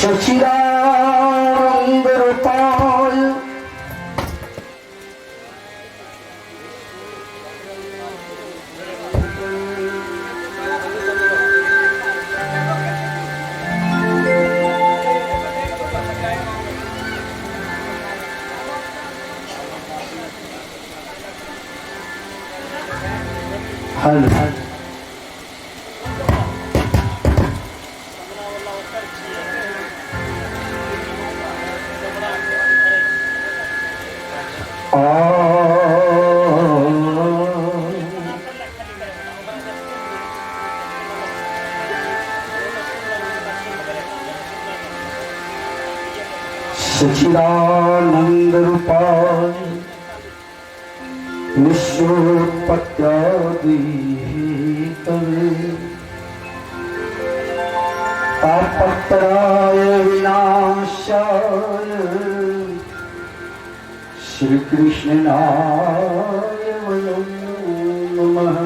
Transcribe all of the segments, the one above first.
सचिदानंद रूपाय हल सचिदानंद रूपाय निश्चोत्पत्त्यादि हेतवे तापत्रयाय विनाशाय श्री कृष्णाय वयं नमः।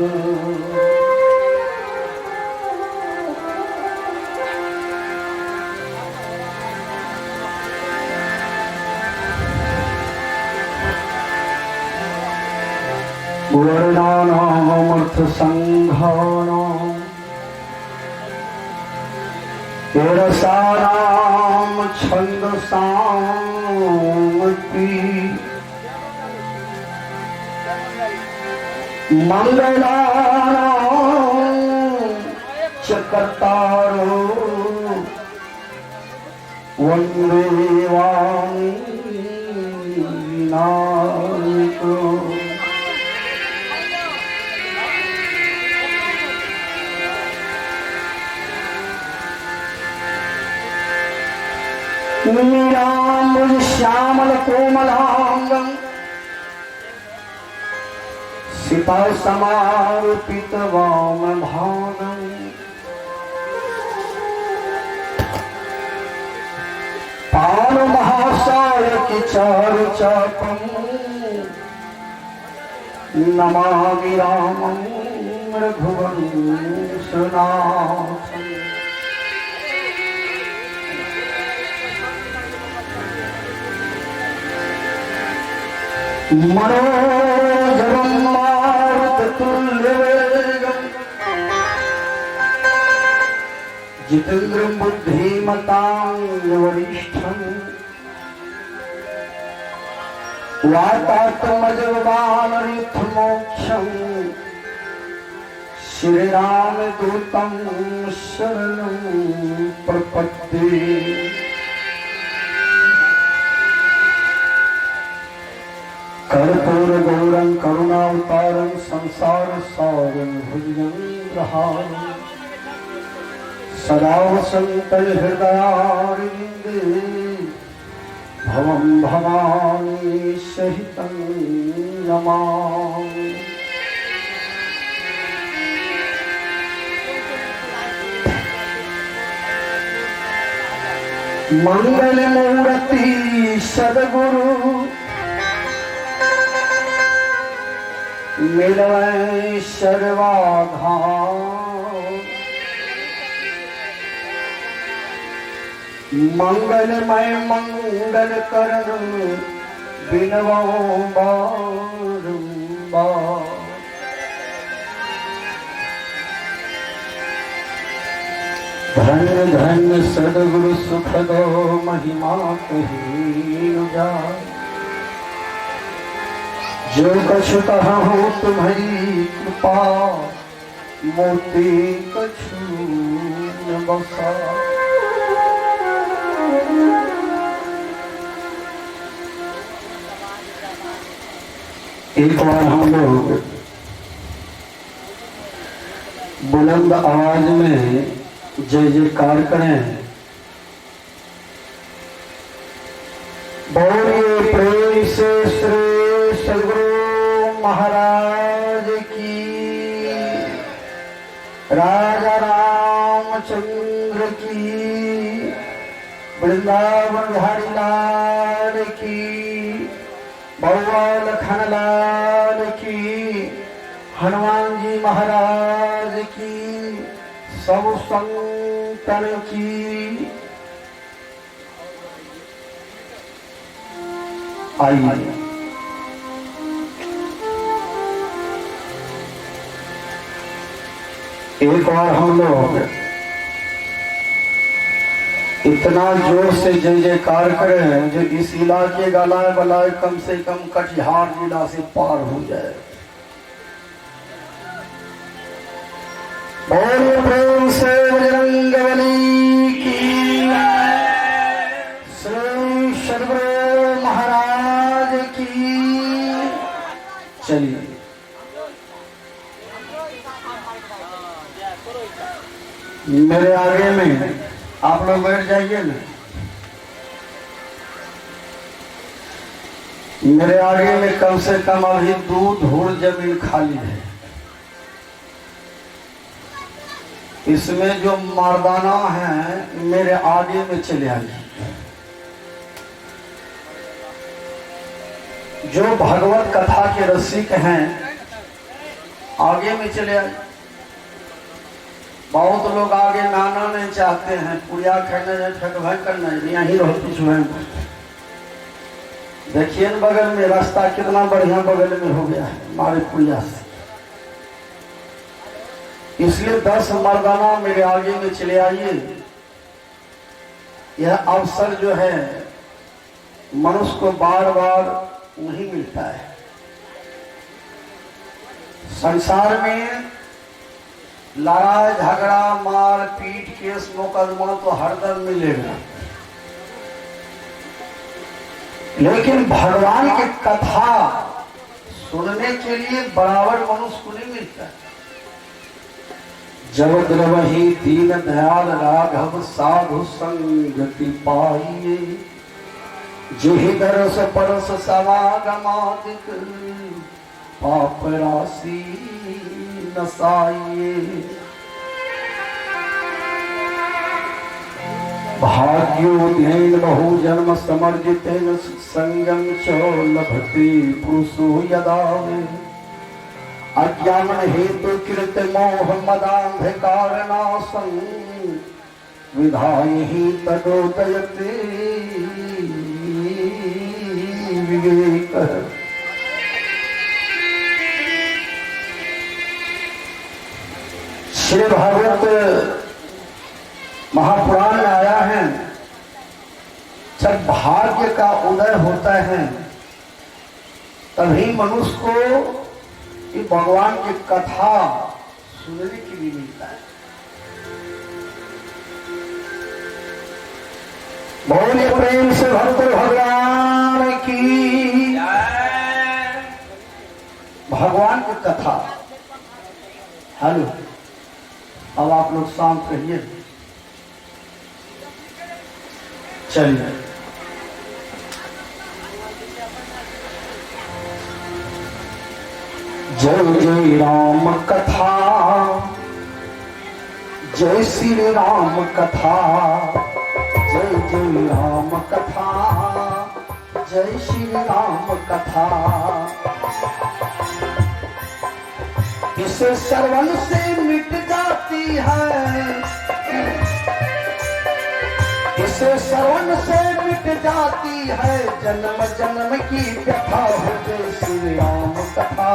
वर्णानामर्थसंघानां रसानां छन्दसामपि मंगलानां च कर्तारो वन्दे वाणीनाथो। नीलाम्बुज श्यामल कोमलांगं सीता समारोपित वामभागं पाणमहासायकि चारुचापं नमामि रामं रघुवंशनाथम्। मनोजवं मारुततुल्यवेगं जितेन्द्रं बुद्धिमतां वरिष्ठं वातात्मजवानरिथमोक्षं श्रीरामदूतं शरणं प्रपद्ये। कर्पूर गौरं करुणावतारं संसार सारं भुजगेन्द्रहारं सदा वसन्तं हृदयारविन्दे भवं भवानी सहितं नमामि। मंगलमूर्ति सद्गुरु मिलय सर्वाधार मंगलमय मंगल करण बिनवा बारंबार। धन्य धन्य सद्गुरु सुखदो महिमा कही न जाए। जो कछु कहाहूँ तुम्हारी कृपा मोती कछु न बसा। एक बार हम लोग बुलंद आवाज में जय जयकार करें। बोलिए प्रेम से श्री सद्गुरु महाराज की, राजा रामचंद्र की, वृंदावन धारी लाल की, बउआ लखन लाल की, हनुमान जी महाराज की, सब संतन की आइए एक बार हम लोग इतना जोर से जय जयकार करें जो इस इलाके गलाए बलाए कम से कम कटिहार जिला से पार हो जाए। बोल प्रेम से बजरंगबली की, श्री सद्गुरु महाराज की। चलिए मेरे आगे में आप लोग बैठ जाइए ना। मेरे आगे में कम से कम अभी 2 धूल जमीन खाली है। इसमें जो मर्दाना है मेरे आगे में चले आइए। जो भगवत कथा के रसिक हैं आगे में चले आइए। बहुत लोग आगे में आना नहीं चाहते हैं, पुड़िया खाने जाए ठकभाई करना यहीं रहो पीछे। देखिए न बगल में रास्ता कितना बढ़िया बगल में हो गया है हमारे पुड़िया से। इसलिए 10 मर्दाना मेरे आगे में चले आइए। यह अवसर जो है मनुष्य को बार बार नहीं मिलता है। संसार में लड़ाई झगड़ा मार पीट केस मुकदमा तो हरदम मिलेगा, लेकिन भगवान की कथा सुनने के लिए बराबर मनुष्य को नहीं मिलता। जब द्रवही दीन दयाल राघव साधु संगति पाइए, जेहि दरस परस समागमादिक पाप राशि नसाइए। भाग्योदयेन बहु जन्म समर्जितेन संगम च लभते पुरुषो यदा अज्ञान हेतु कृत मोह मदांधकार नाशं विधाय ही तदोदयते विवेक। श्री भागवत महापुराण में आया है, जब भाग्य का उदय होता है तभी मनुष्य को कि भगवान की कथा सुनने के लिए मिलता है। बोलिए प्रेम से भक्त भगवान की। भगवान की कथा। हेलो, अब आप लोग शांत रहिए। चलिए जय जय राम कथा, जय श्री राम कथा, जय जय राम कथा, जय श्री राम कथा। इसे श्रवण से मिट जाती है, इसे श्रवण से मिट जाती है जन्म जन्म की व्यथा हो। जय श्री राम कथा,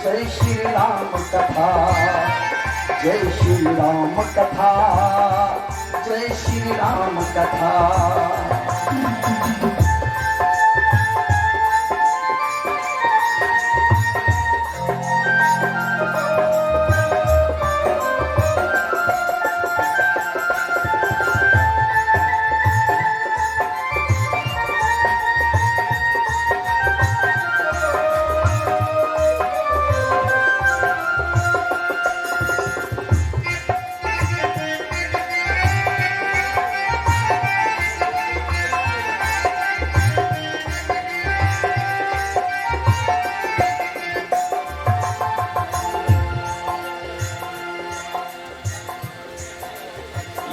जय श्री राम कथा, जय श्री राम कथा, जय श्री राम कथा।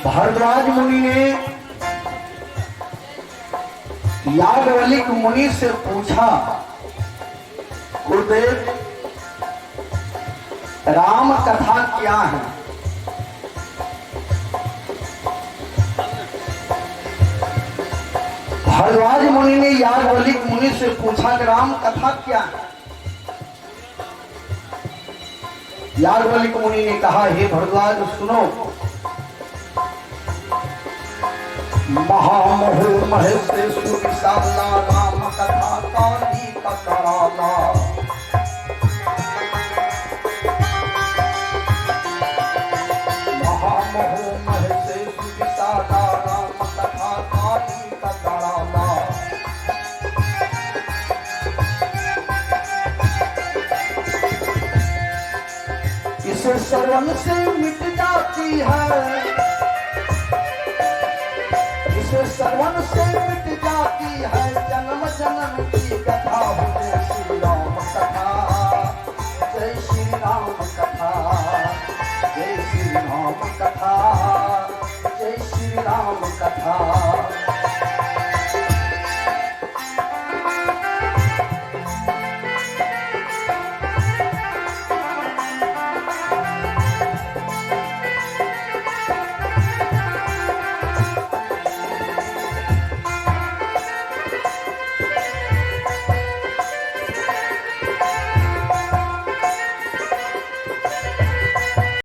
भारद्वाज मुनि ने याज्ञवल्क्य मुनि से पूछा, गुरुदेव राम कथा क्या है? भरद्वाज मुनि ने याज्ञवल्क्य मुनि से पूछा कि राम कथा क्या है? याज्ञवल्क्य मुनि ने कहा, हे भरद्वाज सुनो, महामहो महेश्वर विशाला राम कथा काली कराला। महामहो महेश्वर विशाला राम कथा काली कराला। इसे श्रवण से मिट जाती है, इसे श्रवण से मिट जाती है जन्म जन्म